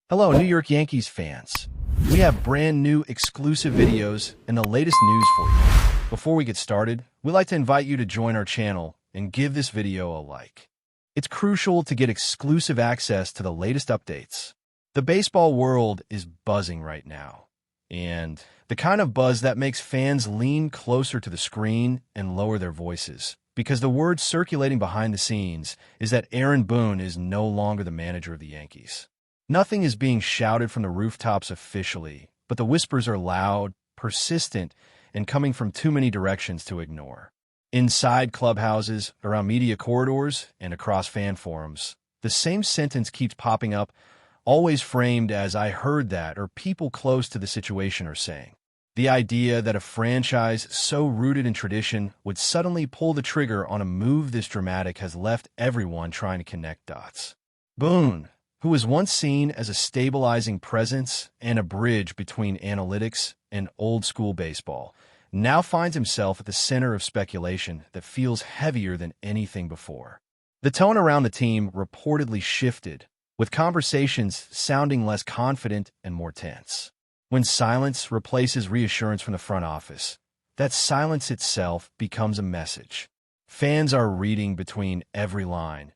Hello, New York Yankees fans. We have brand new exclusive videos and the latest news for you. Before we get started, we'd like to invite you to join our channel and give this video a like. It's crucial to get exclusive access to the latest updates. The baseball world is buzzing right now, and the kind of buzz that makes fans lean closer to the screen and lower their voices, because the word circulating behind the scenes is that Aaron Boone is no longer the manager of the Yankees. Nothing is being shouted from the rooftops officially, but the whispers are loud, persistent, and coming from too many directions to ignore. Inside clubhouses, around media corridors, and across fan forums, the same sentence keeps popping up, always framed as "I heard that" or people close to the situation are saying. The idea that a franchise so rooted in tradition would suddenly pull the trigger on a move this dramatic has left everyone trying to connect dots. Boone, who was once seen as a stabilizing presence and a bridge between analytics and old-school baseball, now finds himself at the center of speculation that feels heavier than anything before. The tone around the team reportedly shifted, with conversations sounding less confident and more tense. When silence replaces reassurance from the front office, that silence itself becomes a message. Fans are reading between every line,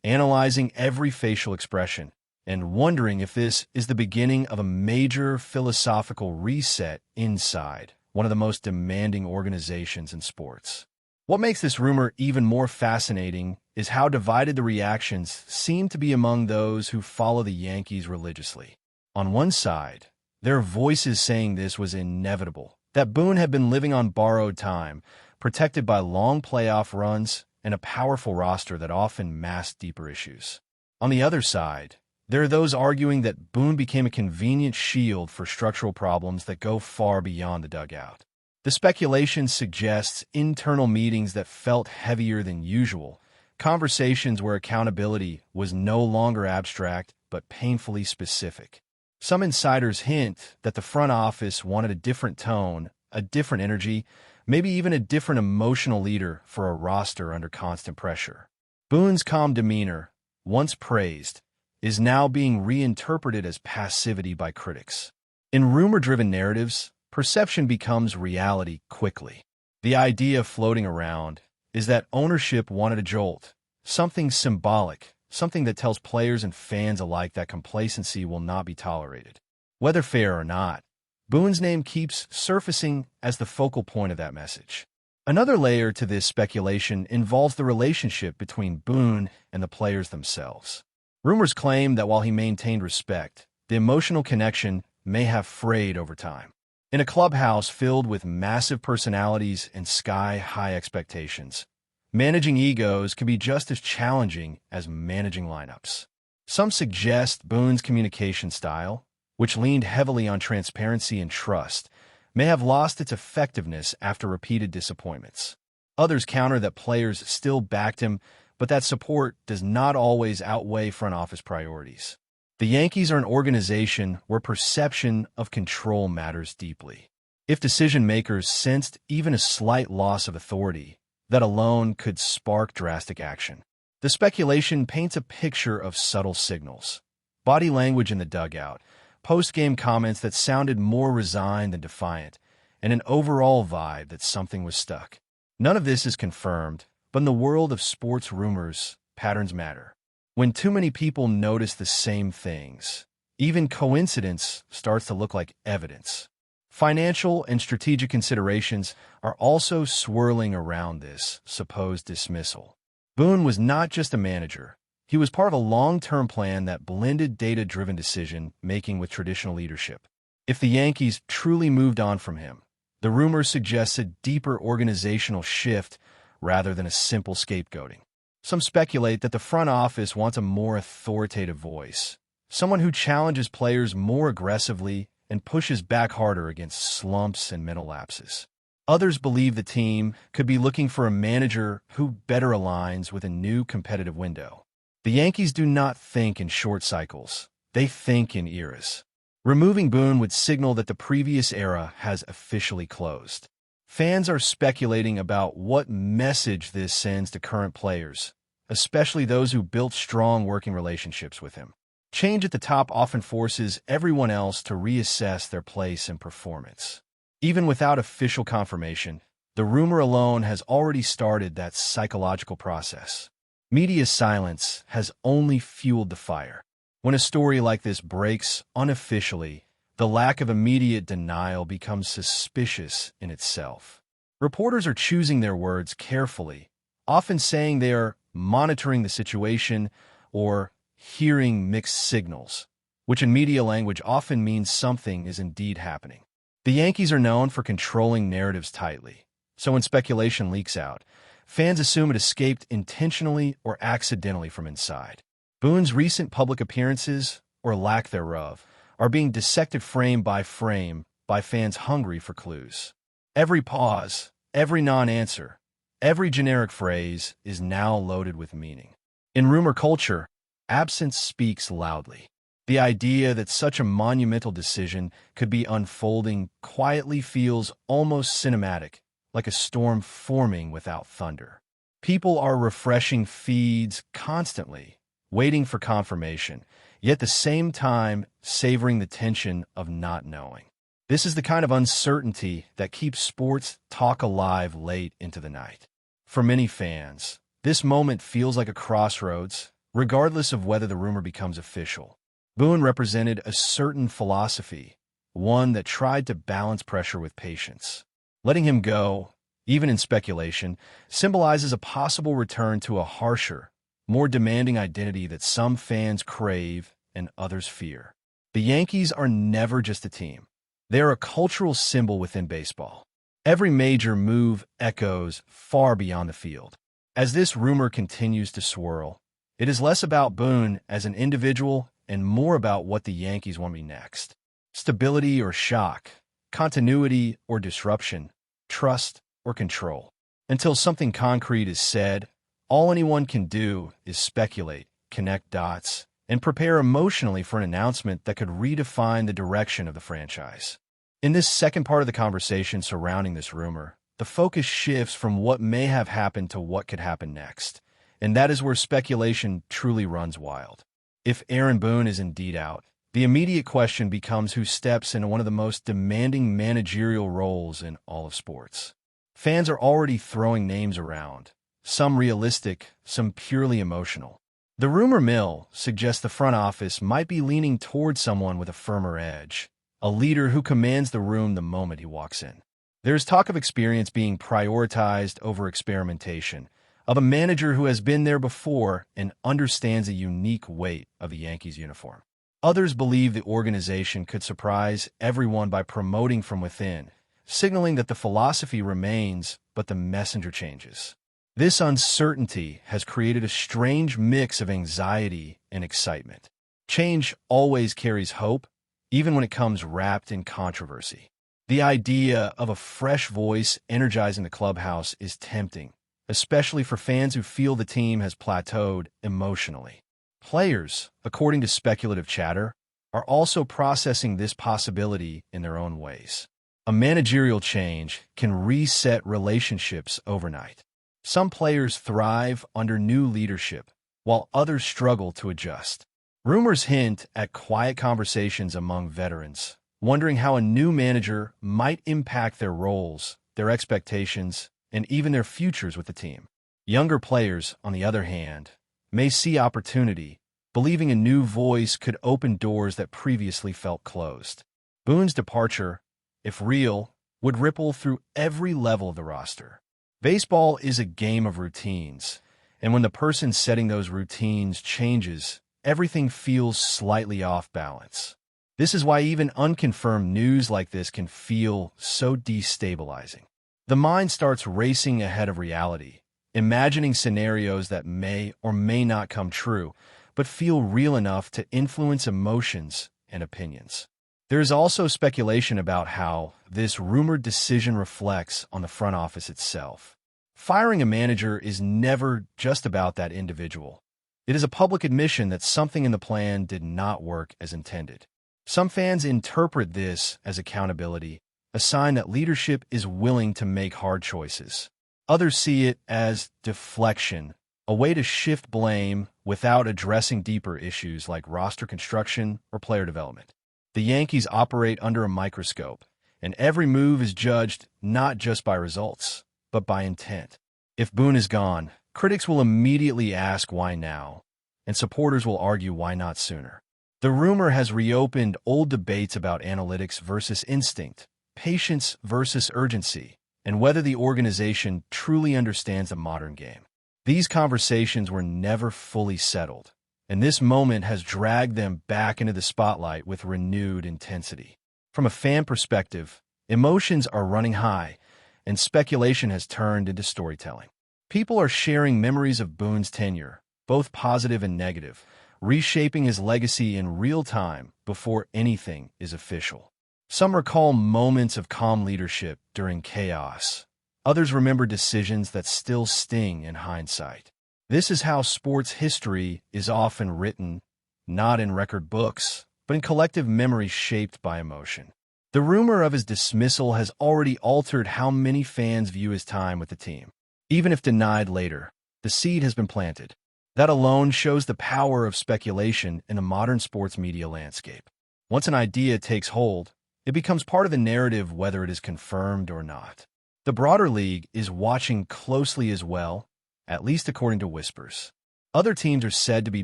analyzing every facial expression, and wondering if this is the beginning of a major philosophical reset inside one of the most demanding organizations in sports. What makes this rumor even more fascinating is how divided the reactions seem to be among those who follow the Yankees religiously. On one side, there are voices saying this was inevitable, that Boone had been living on borrowed time, protected by long playoff runs and a powerful roster that often masked deeper issues. On the other side, there are those arguing that Boone became a convenient shield for structural problems that go far beyond the dugout. The speculation suggests internal meetings that felt heavier than usual, conversations where accountability was no longer abstract but painfully specific. Some insiders hint that the front office wanted a different tone, a different energy, maybe even a different emotional leader for a roster under constant pressure. Boone's calm demeanor, once praised, is now being reinterpreted as passivity by critics. In rumor-driven narratives, perception becomes reality quickly. The idea floating around is that ownership wanted a jolt, something symbolic, something that tells players and fans alike that complacency will not be tolerated. Whether fair or not, Boone's name keeps surfacing as the focal point of that message. Another layer to this speculation involves the relationship between Boone and the players themselves. Rumors claim that while he maintained respect, the emotional connection may have frayed over time. In a clubhouse filled with massive personalities and sky-high expectations, managing egos can be just as challenging as managing lineups. Some suggest Boone's communication style, which leaned heavily on transparency and trust, may have lost its effectiveness after repeated disappointments. Others counter that players still backed him, but that support does not always outweigh front office priorities. The Yankees are an organization where perception of control matters deeply. If decision-makers sensed even a slight loss of authority, that alone could spark drastic action. The speculation paints a picture of subtle signals, body language in the dugout, post-game comments that sounded more resigned than defiant, and an overall vibe that something was stuck. None of this is confirmed, but in the world of sports rumors, patterns matter. When too many people notice the same things, even coincidence starts to look like evidence. Financial and strategic considerations are also swirling around this supposed dismissal. Boone was not just a manager. He was part of a long-term plan that blended data-driven decision-making with traditional leadership. If the Yankees truly moved on from him, the rumors suggest a deeper organizational shift rather than a simple scapegoating. Some speculate that the front office wants a more authoritative voice, someone who challenges players more aggressively and pushes back harder against slumps and mental lapses. Others believe the team could be looking for a manager who better aligns with a new competitive window. The Yankees do not think in short cycles. They think in eras. Removing Boone would signal that the previous era has officially closed. Fans are speculating about what message this sends to current players, especially those who built strong working relationships with him. Change at the top often forces everyone else to reassess their place and performance. Even without official confirmation, the rumor alone has already started that psychological process. Media silence has only fueled the fire. When a story like this breaks unofficially, the lack of immediate denial becomes suspicious in itself. Reporters are choosing their words carefully, often saying they are monitoring the situation or hearing mixed signals, which in media language often means something is indeed happening. The Yankees are known for controlling narratives tightly, so when speculation leaks out, fans assume it escaped intentionally or accidentally from inside. Boone's recent public appearances, or lack thereof, are being dissected frame by fans hungry for clues. Every pause, every non-answer, every generic phrase is now loaded with meaning. In rumor culture, absence speaks loudly. The idea that such a monumental decision could be unfolding quietly feels almost cinematic, like a storm forming without thunder. People are refreshing feeds constantly, waiting for confirmation, yet at the same time savoring the tension of not knowing. This is the kind of uncertainty that keeps sports talk alive late into the night. For many fans, this moment feels like a crossroads, regardless of whether the rumor becomes official. Boone represented a certain philosophy, one that tried to balance pressure with patience. Letting him go, even in speculation, symbolizes a possible return to a harsher, more demanding identity that some fans crave and others fear. The Yankees are never just a team. They are a cultural symbol within baseball. Every major move echoes far beyond the field. As this rumor continues to swirl, it is less about Boone as an individual and more about what the Yankees want to be next. Stability or shock, continuity or disruption, trust or control. Until something concrete is said, all anyone can do is speculate, connect dots, and prepare emotionally for an announcement that could redefine the direction of the franchise. In this second part of the conversation surrounding this rumor, the focus shifts from what may have happened to what could happen next, and that is where speculation truly runs wild. If Aaron Boone is indeed out, the immediate question becomes who steps into one of the most demanding managerial roles in all of sports. Fans are already throwing names around, some realistic, some purely emotional. The rumor mill suggests the front office might be leaning toward someone with a firmer edge, a leader who commands the room the moment he walks in. There's talk of experience being prioritized over experimentation, of a manager who has been there before and understands the unique weight of the Yankees uniform. Others believe the organization could surprise everyone by promoting from within, signaling that the philosophy remains, but the messenger changes. This uncertainty has created a strange mix of anxiety and excitement. Change always carries hope, even when it comes wrapped in controversy. The idea of a fresh voice energizing the clubhouse is tempting, especially for fans who feel the team has plateaued emotionally. Players, according to speculative chatter, are also processing this possibility in their own ways. A managerial change can reset relationships overnight. Some players thrive under new leadership, while others struggle to adjust. Rumors hint at quiet conversations among veterans, wondering how a new manager might impact their roles, their expectations, and even their futures with the team. Younger players, on the other hand, may see opportunity, believing a new voice could open doors that previously felt closed. Boone's departure, if real, would ripple through every level of the roster. Baseball is a game of routines, and when the person setting those routines changes, everything feels slightly off balance. This is why even unconfirmed news like this can feel so destabilizing. The mind starts racing ahead of reality, imagining scenarios that may or may not come true, but feel real enough to influence emotions and opinions. There is also speculation about how this rumored decision reflects on the front office itself. Firing a manager is never just about that individual. It is a public admission that something in the plan did not work as intended. Some fans interpret this as accountability, a sign that leadership is willing to make hard choices. Others see it as deflection, a way to shift blame without addressing deeper issues like roster construction or player development. The Yankees operate under a microscope, and every move is judged not just by results, but by intent. If Boone is gone, critics will immediately ask why now, and supporters will argue why not sooner. The rumor has reopened old debates about analytics versus instinct, patience versus urgency, and whether the organization truly understands the modern game. These conversations were never fully settled, and this moment has dragged them back into the spotlight with renewed intensity. From a fan perspective, emotions are running high, and speculation has turned into storytelling. People are sharing memories of Boone's tenure, both positive and negative, reshaping his legacy in real time before anything is official. Some recall moments of calm leadership during chaos. Others remember decisions that still sting in hindsight. This is how sports history is often written, not in record books, but in collective memories shaped by emotion. The rumor of his dismissal has already altered how many fans view his time with the team. Even if denied later, the seed has been planted. That alone shows the power of speculation in a modern sports media landscape. Once an idea takes hold, it becomes part of the narrative whether it is confirmed or not. The broader league is watching closely as well, at least according to whispers. Other teams are said to be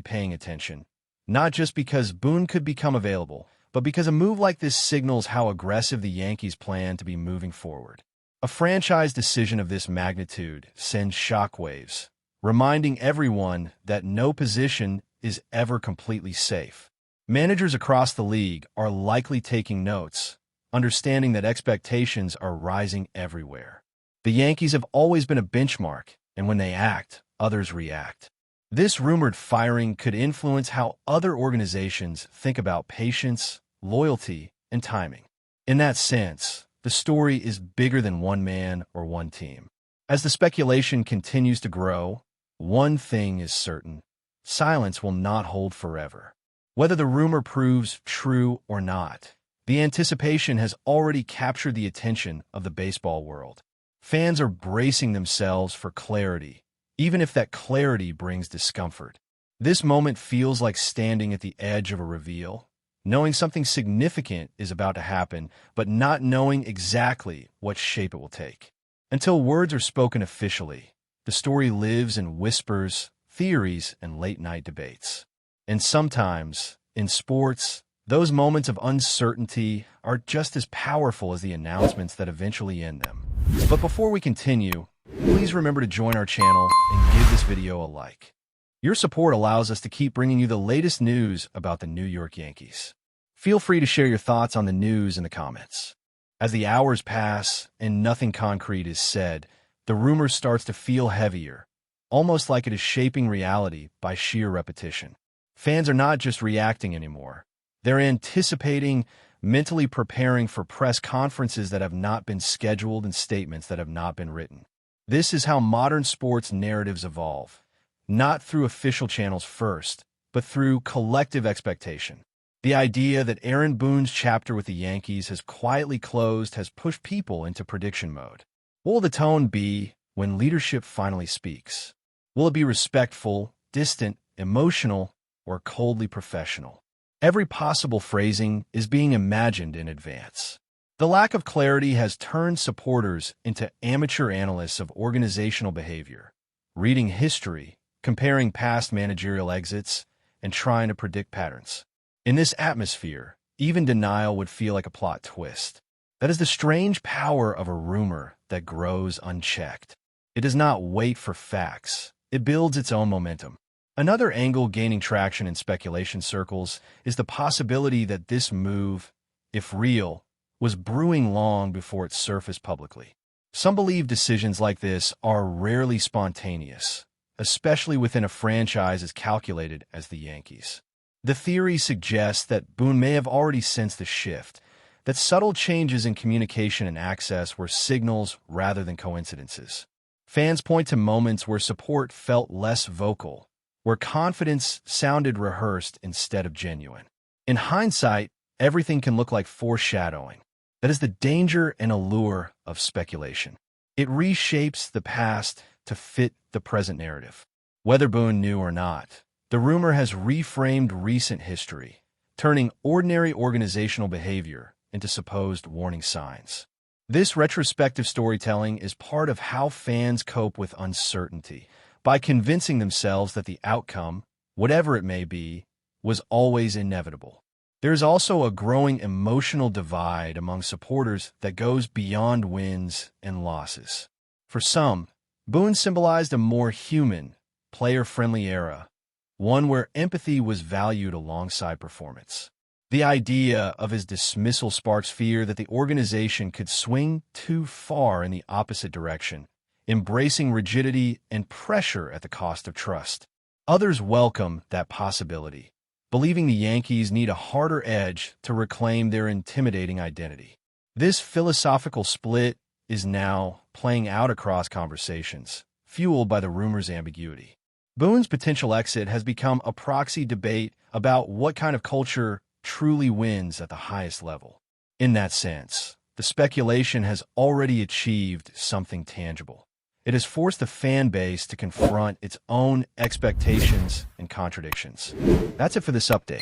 paying attention, not just because Boone could become available, but because a move like this signals how aggressive the Yankees plan to be moving forward. A franchise decision of this magnitude sends shockwaves, reminding everyone that no position is ever completely safe. Managers across the league are likely taking notes, understanding that expectations are rising everywhere. The Yankees have always been a benchmark, and when they act, others react. This rumored firing could influence how other organizations think about patience, loyalty, and timing. In that sense, the story is bigger than one man or one team. As the speculation continues to grow, one thing is certain: silence will not hold forever. Whether the rumor proves true or not, the anticipation has already captured the attention of the baseball world. Fans are bracing themselves for clarity, even if that clarity brings discomfort. This moment feels like standing at the edge of a reveal, knowing something significant is about to happen, but not knowing exactly what shape it will take. Until words are spoken officially, the story lives in whispers, theories, and late-night debates. And sometimes, in sports, those moments of uncertainty are just as powerful as the announcements that eventually end them. But before we continue, please remember to join our channel and give this video a like. Your support allows us to keep bringing you the latest news about the New York Yankees. Feel free to share your thoughts on the news in the comments. As the hours pass and nothing concrete is said, the rumor starts to feel heavier, almost like it is shaping reality by sheer repetition. Fans are not just reacting anymore. They're anticipating, mentally preparing for press conferences that have not been scheduled and statements that have not been written. This is how modern sports narratives evolve, not through official channels first, but through collective expectation. The idea that Aaron Boone's chapter with the Yankees has quietly closed has pushed people into prediction mode. What will the tone be when leadership finally speaks? Will it be respectful, distant, emotional, or coldly professional? Every possible phrasing is being imagined in advance. The lack of clarity has turned supporters into amateur analysts of organizational behavior, reading history, comparing past managerial exits, and trying to predict patterns. In this atmosphere, even denial would feel like a plot twist. That is the strange power of a rumor that grows unchecked. It does not wait for facts. It builds its own momentum. Another angle gaining traction in speculation circles is the possibility that this move, if real, was brewing long before it surfaced publicly. Some believe decisions like this are rarely spontaneous, especially within a franchise as calculated as the Yankees. The theory suggests that Boone may have already sensed the shift, that subtle changes in communication and access were signals rather than coincidences. Fans point to moments where support felt less vocal, where confidence sounded rehearsed instead of genuine. In hindsight, everything can look like foreshadowing. That is the danger and allure of speculation. It reshapes the past to fit the present narrative. Whether Boone knew or not, The rumor has reframed recent history, turning ordinary organizational behavior into supposed warning signs. This retrospective storytelling is part of how fans cope with uncertainty, by convincing themselves that the outcome, whatever it may be, was always inevitable. There is also a growing emotional divide among supporters that goes beyond wins and losses. For some, Boone symbolized a more human, player-friendly era, one where empathy was valued alongside performance. The idea of his dismissal sparks fear that the organization could swing too far in the opposite direction, embracing rigidity and pressure at the cost of trust. Others welcome that possibility, believing the Yankees need a harder edge to reclaim their intimidating identity. This philosophical split is now playing out across conversations, fueled by the rumor's ambiguity. Boone's potential exit has become a proxy debate about what kind of culture truly wins at the highest level. In that sense, the speculation has already achieved something tangible. It has forced the fan base to confront its own expectations and contradictions. That's it for this update.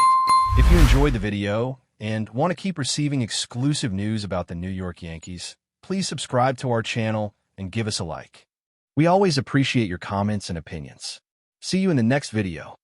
If you enjoyed the video and want to keep receiving exclusive news about the New York Yankees, please subscribe to our channel and give us a like. We always appreciate your comments and opinions. See you in the next video.